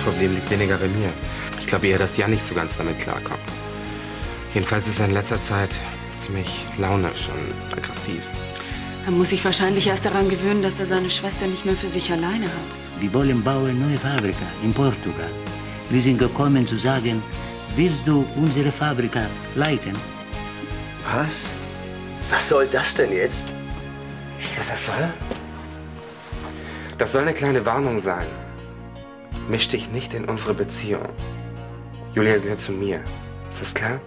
Problem liegt weniger bei mir. Ich glaube eher, dass Jan nicht so ganz damit klarkommt. Jedenfalls ist er in letzter Zeit ziemlich launisch und aggressiv. Er muss sich wahrscheinlich erst daran gewöhnen, dass er seine Schwester nicht mehr für sich alleine hat. Wir wollen bauen eine neue Fabrik in Portugal. Wir sind gekommen zu sagen, willst du unsere Fabrik leiten? Was? Was soll das denn jetzt? Was das soll? Das soll eine kleine Warnung sein. Misch dich nicht in unsere Beziehung. Julia gehört zu mir. Ist das klar?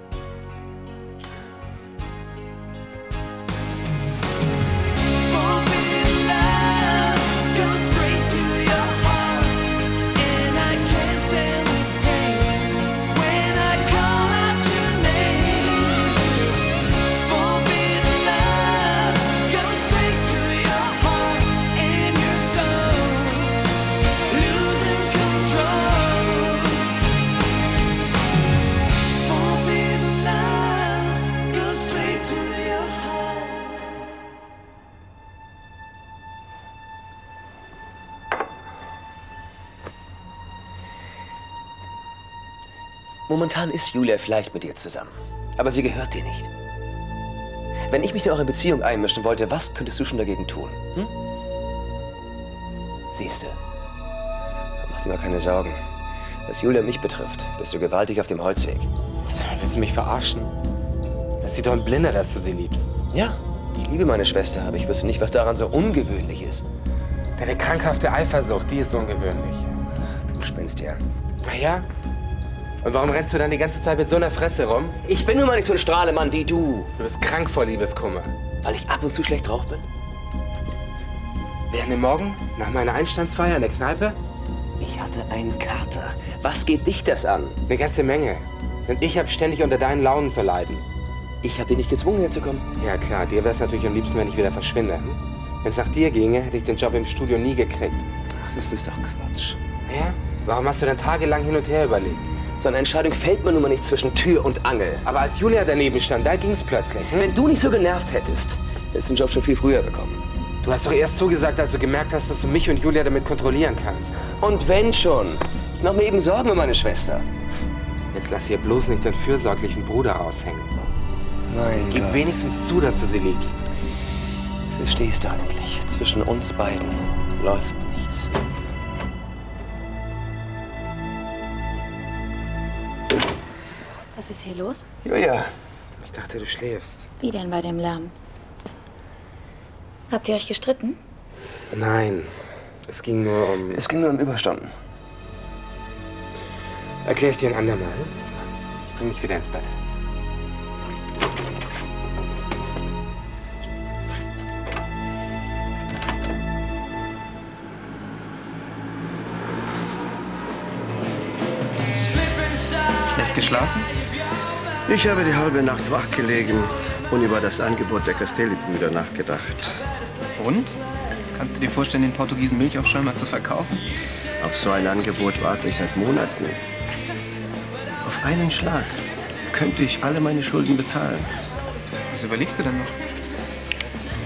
Momentan ist Julia vielleicht mit dir zusammen, aber sie gehört dir nicht. Wenn ich mich in eure Beziehung einmischen wollte, was könntest du schon dagegen tun? Hm? Siehst du, mach dir mal keine Sorgen. Was Julia mich betrifft, bist du gewaltig auf dem Holzweg. Willst du mich verarschen? Das sieht doch ein Blinder, dass du sie liebst. Ja, ich liebe meine Schwester, aber ich wüsste nicht, was daran so ungewöhnlich ist. Deine krankhafte Eifersucht, die ist ungewöhnlich. Ach, du spinnst ja. Na ja? Und warum rennst du dann die ganze Zeit mit so einer Fresse rum? Ich bin nun mal nicht so ein Strahlemann wie du. Du bist krank vor Liebeskummer. Weil ich ab und zu schlecht drauf bin? Während dem Morgen? Nach meiner Einstandsfeier in der Kneipe? Ich hatte einen Kater. Was geht dich das an? Eine ganze Menge. Und ich habe ständig unter deinen Launen zu leiden. Ich habe dich nicht gezwungen, herzukommen. Ja klar, dir wäre es natürlich am liebsten, wenn ich wieder verschwinde. Hm? Wenn es nach dir ginge, hätte ich den Job im Studio nie gekriegt. Ach, das ist doch Quatsch. Ja? Warum hast du dann tagelang hin und her überlegt? So eine Entscheidung fällt man nun mal nicht zwischen Tür und Angel. Aber als Julia daneben stand, da ging es plötzlich. Hm? Wenn du nicht so genervt hättest, hättest du den Job schon viel früher bekommen. Du hast doch erst zugesagt, als du gemerkt hast, dass du mich und Julia damit kontrollieren kannst. Und wenn schon? Ich mache mir eben Sorgen um meine Schwester. Jetzt lass hier bloß nicht den fürsorglichen Bruder aushängen. Mein Gib Gott. wenigstens zu, dass du sie liebst. Verstehst du endlich? Zwischen uns beiden läuft nichts. Was ist hier los? Julia. Ich dachte, du schläfst. Wie denn bei dem Lärm? Habt ihr euch gestritten? Nein, es ging nur um... Es ging nur um Überstunden. Erkläre ich dir ein andermal. Ich bring mich wieder ins Bett. Schlecht geschlafen? Ich habe die halbe Nacht wach gelegen und über das Angebot der Castelli-Brüder nachgedacht. Und? Kannst du dir vorstellen, den Portugiesen Milchaufschäumer zu verkaufen? Auf so ein Angebot warte ich seit Monaten. Auf einen Schlag könnte ich alle meine Schulden bezahlen. Was überlegst du denn noch?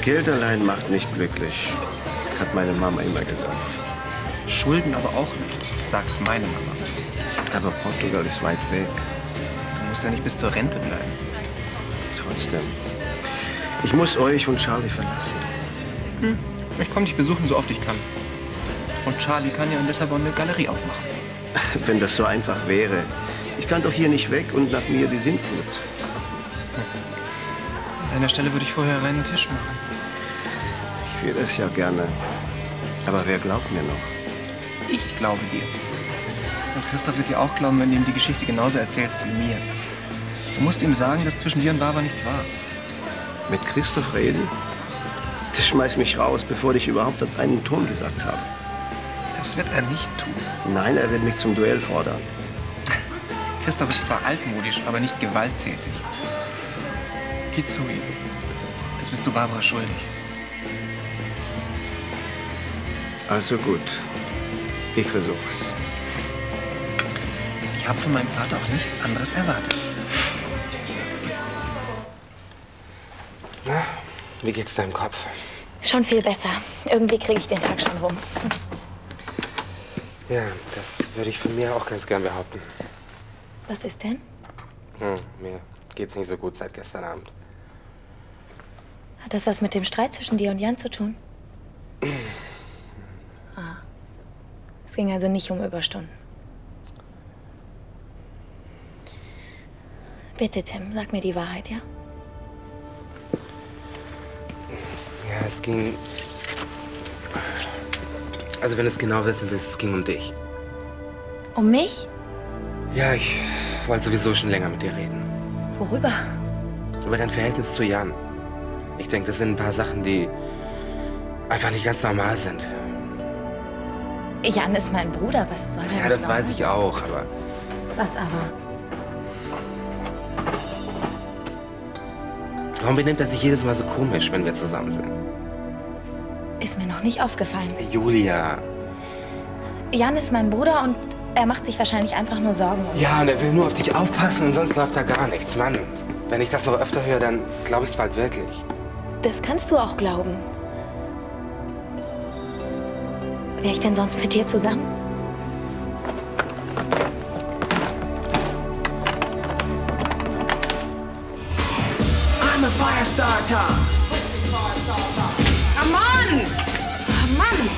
Geld allein macht nicht glücklich, hat meine Mama immer gesagt. Schulden aber auch nicht, sagt meine Mama. Aber Portugal ist weit weg. Du musst ja nicht bis zur Rente bleiben. Trotzdem. Ich muss euch und Charlie verlassen. Ich komme dich besuchen, so oft ich kann. Und Charlie kann ja in Lissabon eine Galerie aufmachen. Wenn das so einfach wäre. Ich kann doch hier nicht weg und nach mir die Sintflut. An deiner Stelle würde ich vorher einen reinen Tisch machen. Ich will es ja gerne. Aber wer glaubt mir noch? Ich glaube dir. Und Christoph wird dir auch glauben, wenn du ihm die Geschichte genauso erzählst wie mir. Du musst ihm sagen, dass zwischen dir und Barbara nichts war. Mit Christoph reden? Das schmeißt mich raus, bevor ich überhaupt einen Ton gesagt habe. Das wird er nicht tun. Nein, er wird mich zum Duell fordern. Christoph ist zwar altmodisch, aber nicht gewalttätig. Geh zu ihm. Das bist du Barbara schuldig. Also gut. Ich versuch's. Ich habe von meinem Vater auch nichts anderes erwartet. Na, wie geht's deinem Kopf? Schon viel besser. Irgendwie kriege ich den Tag schon rum. Ja, das würde ich von mir auch ganz gern behaupten. Was ist denn? Mir geht's nicht so gut seit gestern Abend. Hat das was mit dem Streit zwischen dir und Jan zu tun? Es ging also nicht um Überstunden. Bitte, Tim, sag mir die Wahrheit, ja? Ja, es ging... Also, wenn du es genau wissen willst, es ging um dich. Um mich? Ja, ich wollte sowieso schon länger mit dir reden. Worüber? Über dein Verhältnis zu Jan. Ich denke, das sind ein paar Sachen, die einfach nicht ganz normal sind. Jan ist mein Bruder, was soll er? Ja, das weiß ich auch, aber... Was aber? Warum benimmt er sich jedes Mal so komisch, wenn wir zusammen sind? Ist mir noch nicht aufgefallen. Julia. Jan ist mein Bruder und er macht sich wahrscheinlich einfach nur Sorgen um mich. Ja, und er will nur auf dich aufpassen und sonst läuft da gar nichts. Mann, wenn ich das noch öfter höre, dann glaube ich es bald wirklich. Das kannst du auch glauben. Wäre ich denn sonst mit dir zusammen? I'm a Firestarter! Oh Mann! Oh Mann!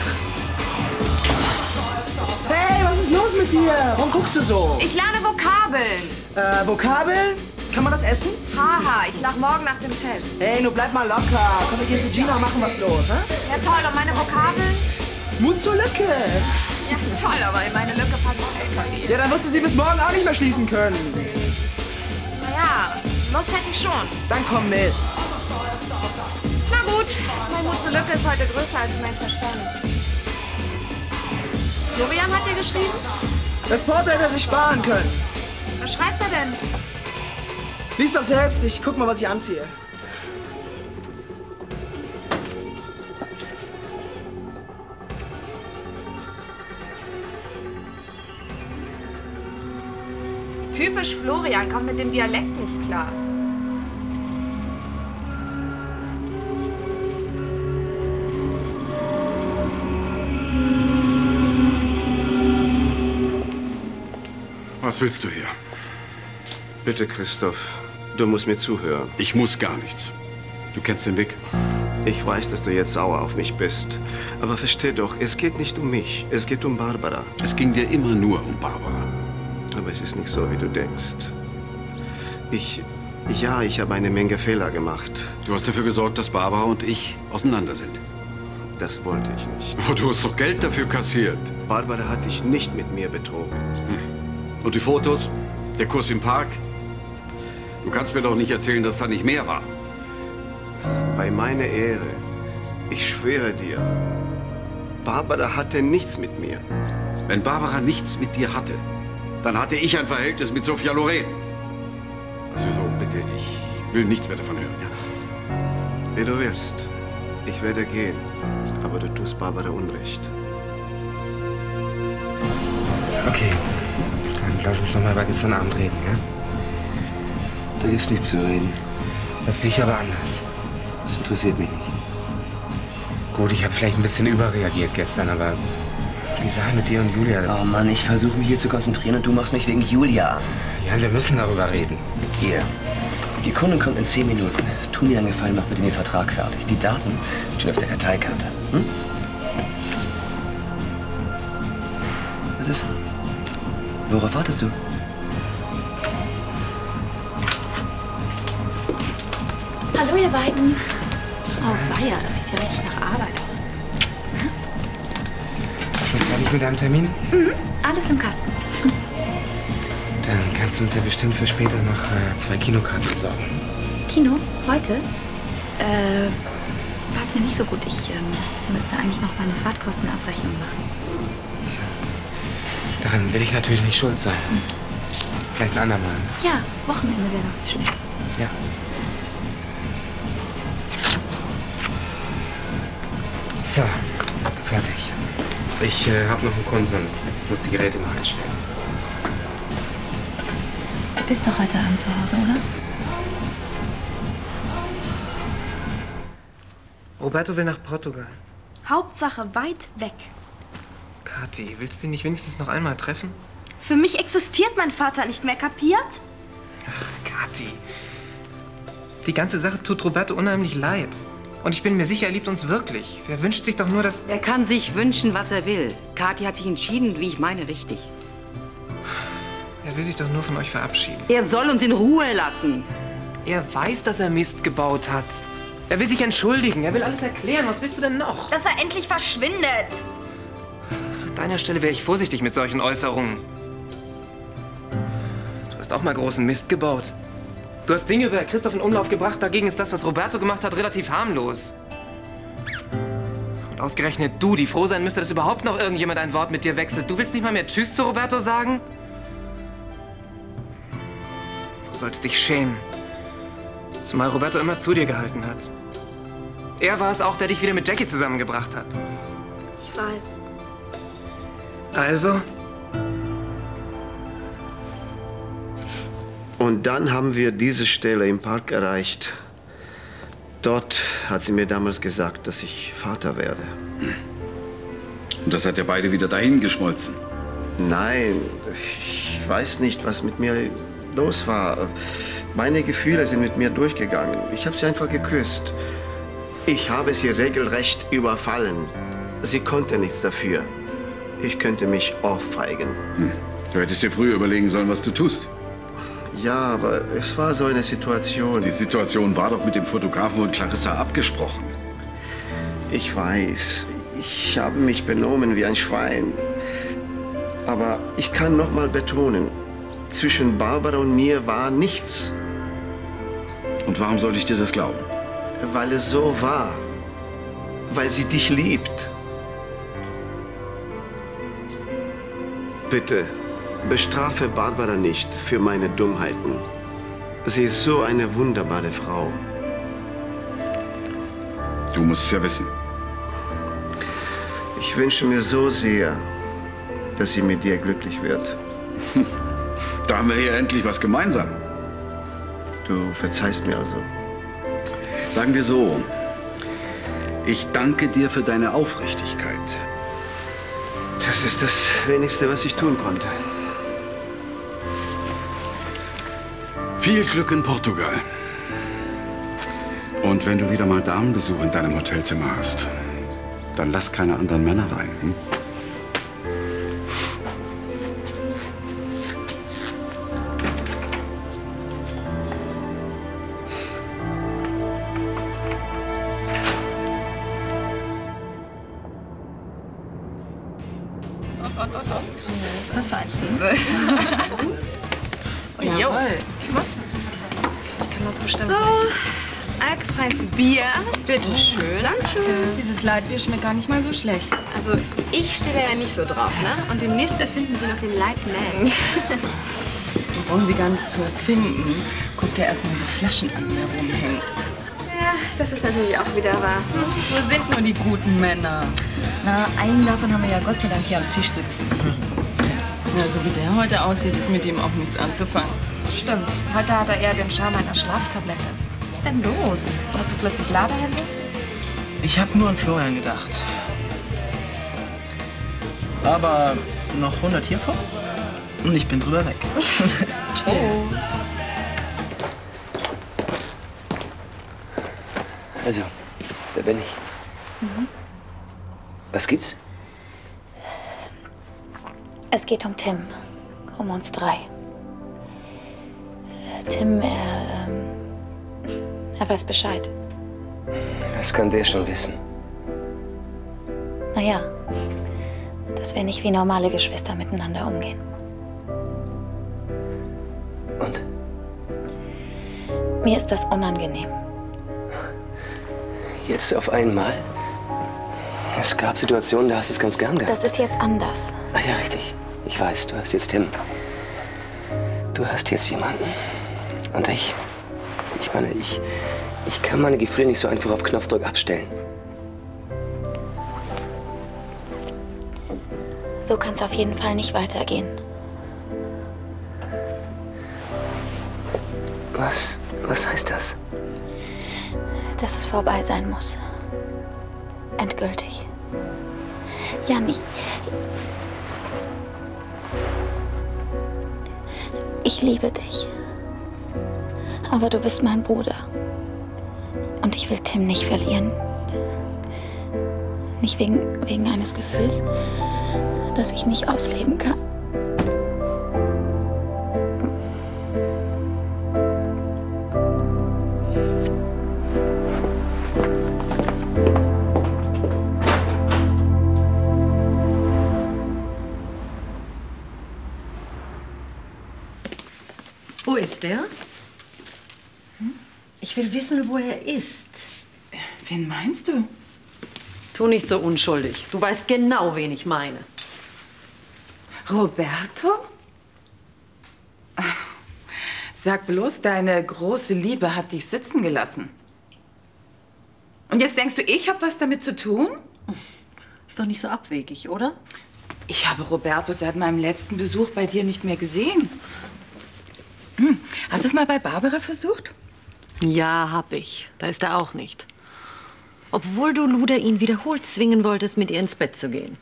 Hey, was ist los mit dir? Warum guckst du so? Ich lerne Vokabeln. Vokabeln? Kann man das essen? Haha, ich lach morgen nach dem Test. Hey, nur bleib mal locker. Komm, wir gehen zu Gina und machen was los, hä? Ja toll, und meine Vokabeln? Mut zur Lücke! Ja toll, aber in meine Lücke passt LKW. Ja, dann wirst du sie bis morgen auch nicht mehr schließen können. Naja, Lust hätte ich schon. Dann komm mit. Na gut, mein Mut zur Lücke ist heute größer als mein Verstand. Florian hat dir geschrieben? Das Porto hätte er sich sparen können. Was schreibt er denn? Lies doch selbst, ich guck mal, was ich anziehe. Typisch Florian, kommt mit dem Dialekt nicht klar. Was willst du hier? Bitte, Christoph, du musst mir zuhören. Ich muss gar nichts. Du kennst den Weg. Ich weiß, dass du jetzt sauer auf mich bist. Aber versteh doch, es geht nicht um mich. Es geht um Barbara. Es ging dir immer nur um Barbara. Aber es ist nicht so, wie du denkst. Ich habe eine Menge Fehler gemacht. Du hast dafür gesorgt, dass Barbara und ich auseinander sind. Das wollte ich nicht. Aber du hast doch Geld dafür kassiert. Barbara hat dich nicht mit mir betrogen. Und die Fotos? Der Kuss im Park? Du kannst mir doch nicht erzählen, dass da nicht mehr war. Bei meiner Ehre, ich schwöre dir, Barbara hatte nichts mit mir. Wenn Barbara nichts mit dir hatte, dann hatte ich ein Verhältnis mit Sophia Loren. Also so, bitte, ich will nichts mehr davon hören. Ja. Wie du willst. Ich werde gehen, aber du tust Barbara Unrecht. Okay, dann lass uns noch mal über gestern Abend reden, ja? Da gibt's nichts zu reden. Das sehe ich aber anders. Das interessiert mich nicht. Gut, ich habe vielleicht ein bisschen überreagiert gestern, aber die Sache mit dir und Julia... Oh Mann, ich versuche mich hier zu konzentrieren und du machst mich wegen Julia an. Jan, wir müssen darüber reden. Hier. Die Kundin kommt in 10 Minuten. Tu mir einen Gefallen, mach bitte den Vertrag fertig. Die Daten stehen auf der Karteikarte. Hm? Was ist? Worauf wartest du? Hallo, ihr beiden. Oh, weia, das sieht ja richtig nach Arbeit aus. Schon fertig mit deinem Termin? Alles im Kasten. Dann kannst du uns ja bestimmt für später noch 2 Kinokarten besorgen. Kino? Heute? Passt mir nicht so gut. Ich müsste eigentlich noch meine Fahrtkostenabrechnung machen. Daran will ich natürlich nicht schuld sein. Vielleicht ein andermal. Ja, Wochenende wäre doch schön. Ja. So, fertig. Ich habe noch einen Kunden und muss die Geräte noch einstellen. Du bist doch heute Abend zu Hause, oder? Roberto will nach Portugal. Hauptsache weit weg. Kathi, willst du ihn nicht wenigstens noch einmal treffen? Für mich existiert mein Vater nicht mehr, kapiert? Ach, Kathi. Die ganze Sache tut Roberto unheimlich leid. Und ich bin mir sicher, er liebt uns wirklich. Er wünscht sich doch nur, dass... Er kann sich wünschen, was er will. Kathi hat sich entschieden, wie ich meine, richtig. Er will sich doch nur von euch verabschieden. Er soll uns in Ruhe lassen. Er weiß, dass er Mist gebaut hat. Er will sich entschuldigen. Er will alles erklären. Was willst du denn noch? Dass er endlich verschwindet. An deiner Stelle wäre ich vorsichtig mit solchen Äußerungen. Du hast auch mal großen Mist gebaut. Du hast Dinge über Christoph in Umlauf gebracht. Dagegen ist das, was Roberto gemacht hat, relativ harmlos. Und ausgerechnet du, die froh sein müsste, dass überhaupt noch irgendjemand ein Wort mit dir wechselt. Du willst nicht mal mehr Tschüss zu Roberto sagen? Du sollst dich schämen. Zumal Roberto immer zu dir gehalten hat. Er war es auch, der dich wieder mit Jackie zusammengebracht hat. Ich weiß. Also? Und dann haben wir diese Stelle im Park erreicht. Dort hat sie mir damals gesagt, dass ich Vater werde. Und das hat ja beide wieder dahin geschmolzen. Nein, ich weiß nicht, was mit mir los war. Meine Gefühle sind mit mir durchgegangen. Ich habe sie einfach geküsst. Ich habe sie regelrecht überfallen. Sie konnte nichts dafür. Ich könnte mich ohrfeigen. Du hättest dir früher überlegen sollen, was du tust. Ja, aber es war so eine Situation. Die Situation war doch mit dem Fotografen und Clarissa abgesprochen. Ich weiß, ich habe mich benommen wie ein Schwein. Aber ich kann noch mal betonen, zwischen Barbara und mir war nichts. Und warum sollte ich dir das glauben? Weil es so war. Weil sie dich liebt. Bitte, bestrafe Barbara nicht für meine Dummheiten. Sie ist so eine wunderbare Frau. Du musst es ja wissen. Ich wünsche mir so sehr, dass sie mit dir glücklich wird. Da haben wir hier endlich was gemeinsam. Du verzeihst mir also. Sagen wir so, ich danke dir für deine Aufrichtigkeit. Das ist das Wenigste, was ich tun konnte. Viel Glück in Portugal. Und wenn du wieder mal Damenbesuch in deinem Hotelzimmer hast, dann lass keine anderen Männer rein. Hm? Jawohl. Ich kann das bestimmt So, nicht. alkoholfreies Bier. Bitte schön. Danke. Dieses Leitbier schmeckt gar nicht mal so schlecht. Also, ich stehe da ja nicht so drauf, ne? Und demnächst erfinden sie noch den Light Man. Den brauchen sie gar nicht zu erfinden. Guck dir erst mal die Flaschen an, die da rumhängen. Ja, das ist natürlich auch wieder wahr. Wo sind nur die guten Männer? Na, einen davon haben wir ja Gott sei Dank hier am Tisch sitzen. Ja, so wie der heute aussieht, ist mit ihm auch nichts anzufangen. Stimmt. Heute hat er eher den Charme einer Schlaftablette. Was ist denn los? Hast du plötzlich Ladehände? Ich habe nur an Florian gedacht. Aber noch 100 hiervon und ich bin drüber weg. Tschüss. Also, da bin ich. Was gibt's? Es geht um Tim. Um uns drei. Tim, er weiß Bescheid. Das kann der schon wissen. Naja, dass wir nicht wie normale Geschwister miteinander umgehen. Und? Mir ist das unangenehm. Jetzt auf einmal? Es gab Situationen, da hast du es ganz gern gehabt. Das ist jetzt anders. Ach ja, richtig. Ich weiß, du hast jetzt Tim. Du hast jetzt jemanden. Und ich meine, ich kann meine Gefühle nicht so einfach auf Knopfdruck abstellen. So kann es auf jeden Fall nicht weitergehen. Was heißt das? Dass es vorbei sein muss. Endgültig. Jan, Ich liebe dich. Aber du bist mein Bruder. Und ich will Tim nicht verlieren. Nicht wegen eines Gefühls, das ich nicht ausleben kann. Wo ist der? Ich will wissen, wo er ist. Wen meinst du? Tu nicht so unschuldig. Du weißt genau, wen ich meine. Roberto? Sag bloß, deine große Liebe hat dich sitzen gelassen. Und jetzt denkst du, ich habe was damit zu tun? Ist doch nicht so abwegig, oder? Ich habe Roberto seit meinem letzten Besuch bei dir nicht mehr gesehen. Hast du es mal bei Barbara versucht? Ja, hab ich. Da ist er auch nicht. Obwohl du Luder ihn wiederholt zwingen wolltest, mit ihr ins Bett zu gehen.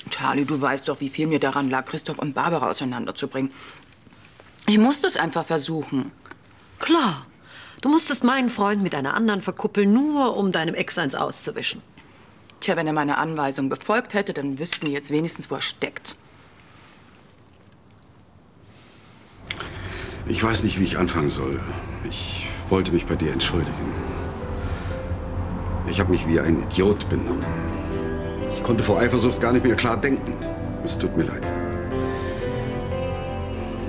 Charlie, du weißt doch, wie viel mir daran lag, Christoph und Barbara auseinanderzubringen. Ich musste es einfach versuchen. Klar. Du musstest meinen Freund mit einer anderen verkuppeln, nur um deinem Ex eins auszuwischen. Tja, wenn er meine Anweisung befolgt hätte, dann wüssten wir jetzt wenigstens, wo er steckt. Ich weiß nicht, wie ich anfangen soll. Ich wollte mich bei dir entschuldigen. Ich habe mich wie ein Idiot benommen. Ich konnte vor Eifersucht gar nicht mehr klar denken. Es tut mir leid.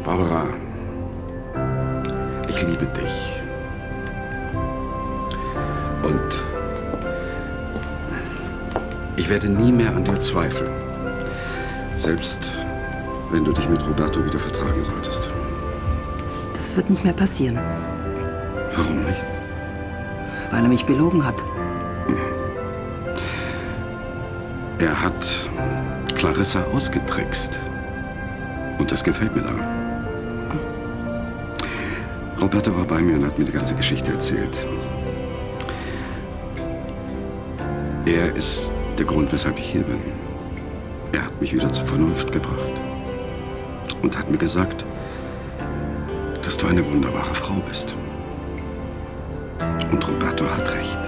Barbara, ich liebe dich. Und ich werde nie mehr an dir zweifeln. Selbst wenn du dich mit Roberto wieder vertragen solltest. Das wird nicht mehr passieren. Warum nicht? Weil er mich belogen hat. Er hat Clarissa ausgetrickst. Und das gefällt mir daran. Roberto war bei mir und hat mir die ganze Geschichte erzählt. Er ist der Grund, weshalb ich hier bin. Er hat mich wieder zur Vernunft gebracht. Und hat mir gesagt, dass du eine wunderbare Frau bist. Und Roberto hat recht.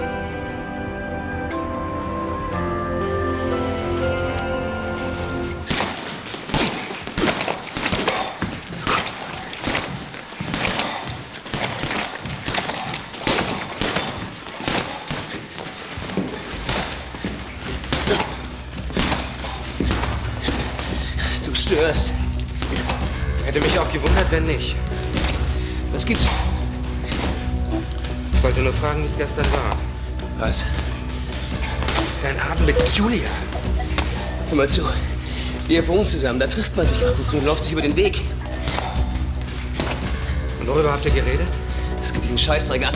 Du störst. Hätte mich auch gewundert, wenn nicht. Was gibt's? Ich wollte nur fragen, wie es gestern war. Was? Dein Abend mit Julia. Hör mal zu. Wir wohnen zusammen, da trifft man sich ab und zu und läuft sich über den Weg. Und worüber habt ihr geredet? Das geht dich einen Scheißdreck an.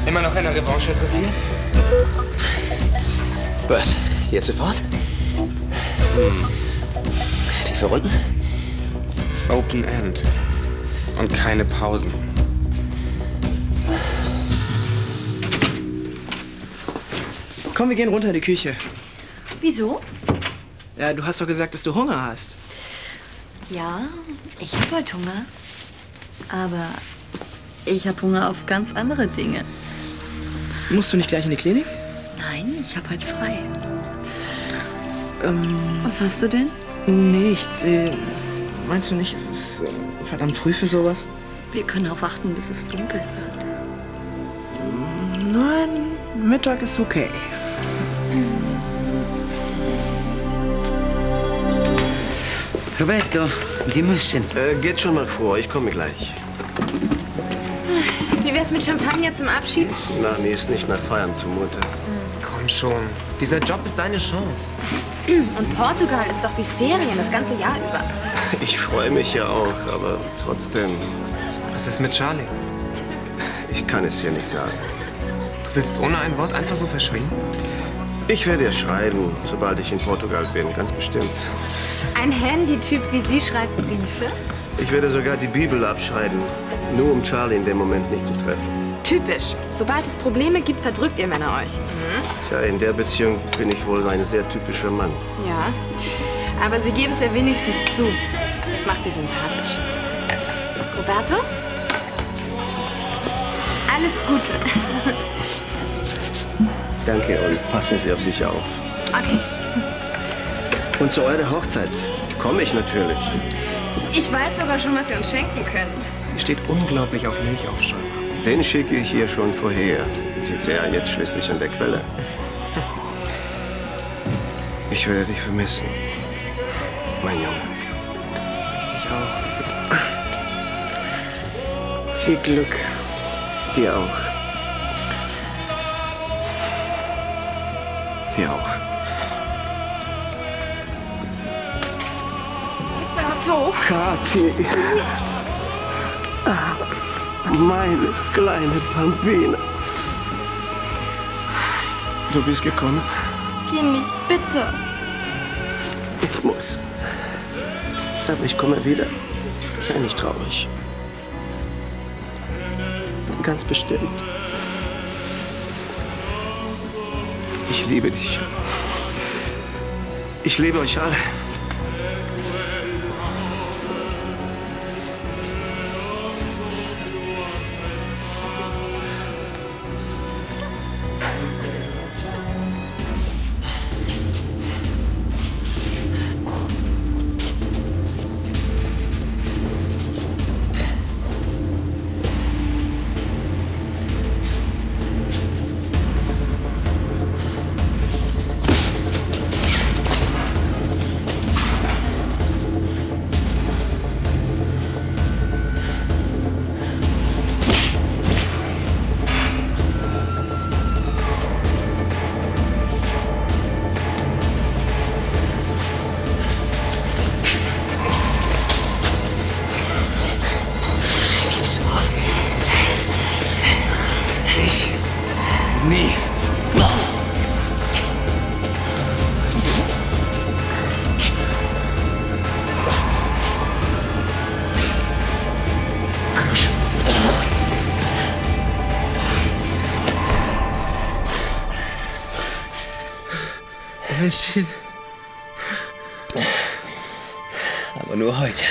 Immer noch an der Revanche interessiert? Was? Jetzt sofort? Die Verrückten? Open End. Und keine Pausen. Komm, wir gehen runter in die Küche. Wieso? Ja, du hast doch gesagt, dass du Hunger hast. Ja, ich habe heute Hunger. Aber ich habe Hunger auf ganz andere Dinge. Musst du nicht gleich in die Klinik? Nein, ich habe heute frei. Was hast du denn? Nichts. Meinst du nicht, es ist verdammt früh für sowas? Wir können auch warten, bis es dunkel wird. Nein, Mittag ist okay. Roberto, wir müssen. Geht schon mal vor, ich komme gleich. Wie wär's mit Champagner zum Abschied? Na, mir ist nicht nach Feiern zumute. Komm schon. Dieser Job ist deine Chance. Und Portugal ist doch wie Ferien das ganze Jahr über. Ich freue mich ja auch, aber trotzdem. Was ist mit Charlie? Ich kann es dir nicht sagen. Du willst ohne ein Wort einfach so verschwinden? Ich werde ihr schreiben, sobald ich in Portugal bin, ganz bestimmt. Ein Handytyp wie Sie schreibt Briefe? Ich werde sogar die Bibel abschreiben, nur um Charlie in dem Moment nicht zu treffen. Typisch. Sobald es Probleme gibt, verdrückt ihr Männer euch. Tja, in der Beziehung bin ich wohl ein sehr typischer Mann. Ja. Aber sie geben es ja wenigstens zu. Das macht sie sympathisch. Roberto? Alles Gute. Danke und passen Sie auf sich auf. Okay. Und zu eurer Hochzeit komme ich natürlich. Ich weiß sogar schon, was Sie uns schenken können. Sie steht unglaublich auf Milchaufschäumer. Den schicke ich ihr schon vorher. Ich sitze ja jetzt schließlich an der Quelle. Ich werde dich vermissen, mein Junge. Ich dich auch. Viel Glück. Dir auch. Dir auch. Roberto! Kathi! Meine kleine Bambina. Du bist gekommen? Geh nicht, bitte. Ich muss. Aber ich komme wieder. Sei nicht traurig. Ganz bestimmt. Ich liebe dich. Ich liebe euch alle. Menschen. Aber nur heute.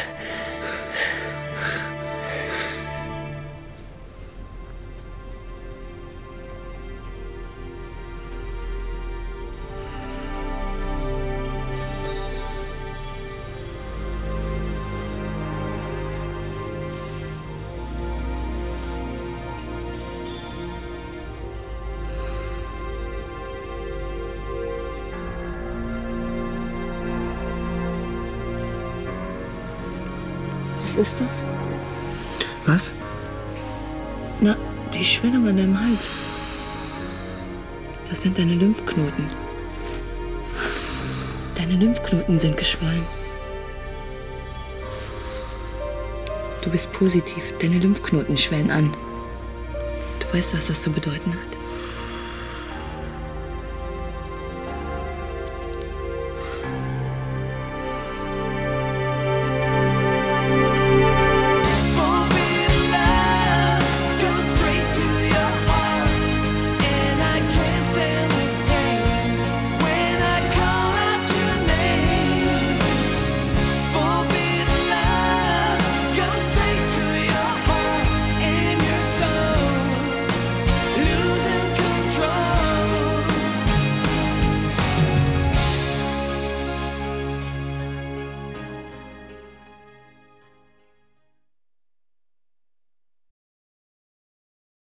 Was ist das? Was? Na, die Schwellung an deinem Hals. Das sind deine Lymphknoten. Deine Lymphknoten sind geschwollen. Du bist positiv. Deine Lymphknoten schwellen an. Du weißt, was das zu bedeuten hat?